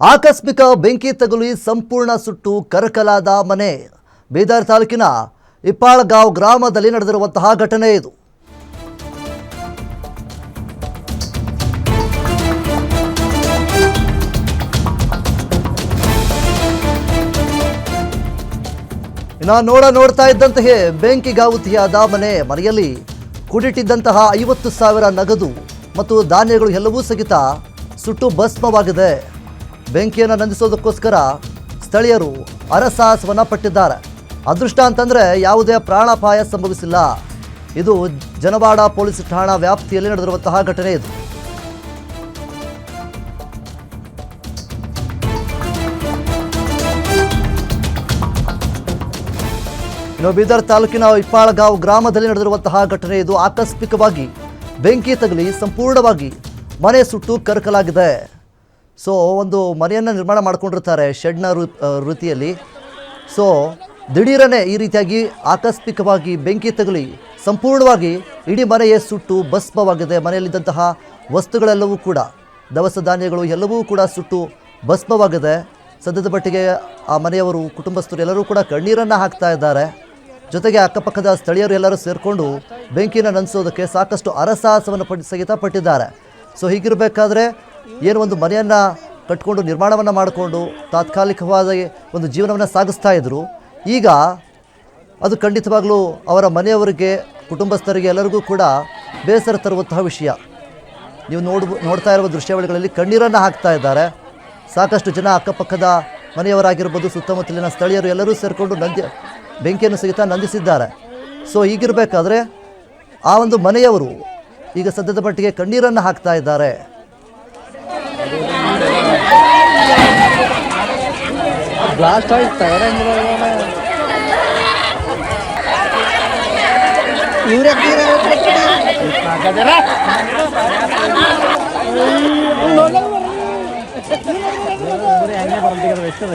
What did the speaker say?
ಆಕಸ್ಮಿಕ ಬೆಂಕಿ ತಗುಲಿ ಸಂಪೂರ್ಣ ಸುಟ್ಟು ಕರಕಲಾದ ಮನೆ. ಬೀದರ್ ತಾಲೂಕಿನ ಇಪ್ಪಾಳಗಾಂವ್ ಗ್ರಾಮದಲ್ಲಿ ನಡೆದಿರುವಂತಹ ಘಟನೆ ಇದು. ನೋಡ್ತಾ ಇದ್ದಂತೆಯೇ ಬೆಂಕಿಗಾಹುತಿಯಾದ ಮನೆಯಲ್ಲಿ ಕೂಡಿಟ್ಟಿದ್ದಂತಹ 50,000 ನಗದು ಮತ್ತು ಧಾನ್ಯಗಳು ಎಲ್ಲವೂ ಸಹಿತ ಸುಟ್ಟು ಭಸ್ಮವಾಗಿದೆ. ಬೆಂಕಿಯನ್ನು ನಂದಿಸೋದಕ್ಕೋಸ್ಕರ ಸ್ಥಳೀಯರು ಹರಸಾಹಸವನ್ನು ಪಟ್ಟಿದ್ದಾರೆ. ಅದೃಷ್ಟ ಅಂತಂದರೆ ಯಾವುದೇ ಪ್ರಾಣಾಪಾಯ ಸಂಭವಿಸಿಲ್ಲ. ಇದು ಜನವಾಡ ಪೊಲೀಸ್ ಠಾಣಾ ವ್ಯಾಪ್ತಿಯಲ್ಲಿ ನಡೆದಿರುವಂತಹ ಘಟನೆ ಇದು. ಇನ್ನು ಬೀದರ್ ತಾಲೂಕಿನ ಇಪ್ಪಾಳಗಾಂವ್ ಗ್ರಾಮದಲ್ಲಿ ನಡೆದಿರುವಂತಹ ಘಟನೆ ಇದು. ಆಕಸ್ಮಿಕವಾಗಿ ಬೆಂಕಿ ತಗುಲಿ ಸಂಪೂರ್ಣವಾಗಿ ಮನೆ ಸುಟ್ಟು ಕರಕಲಾಗಿದೆ. ಸೊ ಒಂದು ಮನೆಯನ್ನು ನಿರ್ಮಾಣ ಮಾಡ್ಕೊಂಡಿರ್ತಾರೆ ಶೆಡ್ನ ರೀತಿಯಲ್ಲಿ. ಸೊ ದಿಢೀರನೆ ಈ ರೀತಿಯಾಗಿ ಆಕಸ್ಮಿಕವಾಗಿ ಬೆಂಕಿ ತಗುಲಿ ಸಂಪೂರ್ಣವಾಗಿ ಇಡೀ ಮನೆಯೇ ಸುಟ್ಟು ಭಸ್ಮವಾಗಿದೆ. ಮನೆಯಲ್ಲಿದ್ದಂತಹ ವಸ್ತುಗಳೆಲ್ಲವೂ ಕೂಡ ದವಸ ಧಾನ್ಯಗಳು ಎಲ್ಲವೂ ಕೂಡ ಸುಟ್ಟು ಭಸ್ಮವಾಗಿದೆ. ಸದ್ಯದ ಮಟ್ಟಿಗೆ ಆ ಮನೆಯವರು ಕುಟುಂಬಸ್ಥರು ಎಲ್ಲರೂ ಕೂಡ ಕಣ್ಣೀರನ್ನು ಹಾಕ್ತಾ ಇದ್ದಾರೆ. ಜೊತೆಗೆ ಅಕ್ಕಪಕ್ಕದ ಸ್ಥಳೀಯರು ಎಲ್ಲರೂ ಸೇರಿಕೊಂಡು ಬೆಂಕಿನ ನಂದಿಸೋದಕ್ಕೆ ಸಾಕಷ್ಟು ಹರಸಾಹಸವನ್ನು ಸಹಿತ ಪಟ್ಟಿದ್ದಾರೆ. ಸೊ ಹೀಗಿರಬೇಕಾದ್ರೆ ಏನು ಒಂದು ಮನೆಯನ್ನು ಕಟ್ಕೊಂಡು ನಿರ್ಮಾಣವನ್ನು ಮಾಡಿಕೊಂಡು ತಾತ್ಕಾಲಿಕವಾದ ಒಂದು ಜೀವನವನ್ನು ಸಾಗಿಸ್ತಾ ಇದ್ದರು. ಈಗ ಅದು ಖಂಡಿತವಾಗಲೂ ಅವರ ಮನೆಯವರಿಗೆ ಕುಟುಂಬಸ್ಥರಿಗೆ ಎಲ್ಲರಿಗೂ ಕೂಡ ಬೇಸರ ತರುವಂತಹ ವಿಷಯ. ನೀವು ನೋಡ್ತಾ ಇರುವ ದೃಶ್ಯಾವಳಿಗಳಲ್ಲಿ ಕಣ್ಣೀರನ್ನು ಹಾಕ್ತಾ ಇದ್ದಾರೆ. ಸಾಕಷ್ಟು ಜನ ಅಕ್ಕಪಕ್ಕದ ಮನೆಯವರಾಗಿರ್ಬೋದು, ಸುತ್ತಮುತ್ತಲಿನ ಸ್ಥಳೀಯರು ಎಲ್ಲರೂ ಸೇರಿಕೊಂಡು ಬೆಂಕಿಯನ್ನು ಸಹಿತ ನಂದಿಸಿದ್ದಾರೆ. ಸೊ ಹೀಗಿರಬೇಕಾದ್ರೆ ಆ ಒಂದು ಮನೆಯವರು ಈಗ ಸದ್ಯದ ಮಟ್ಟಿಗೆ ಕಣ್ಣೀರನ್ನು ಹಾಕ್ತಾ ಇದ್ದಾರೆ. ಬ್ಲಾಸ್ಟ್ ಆಯ್ತು ಎಷ್ಟು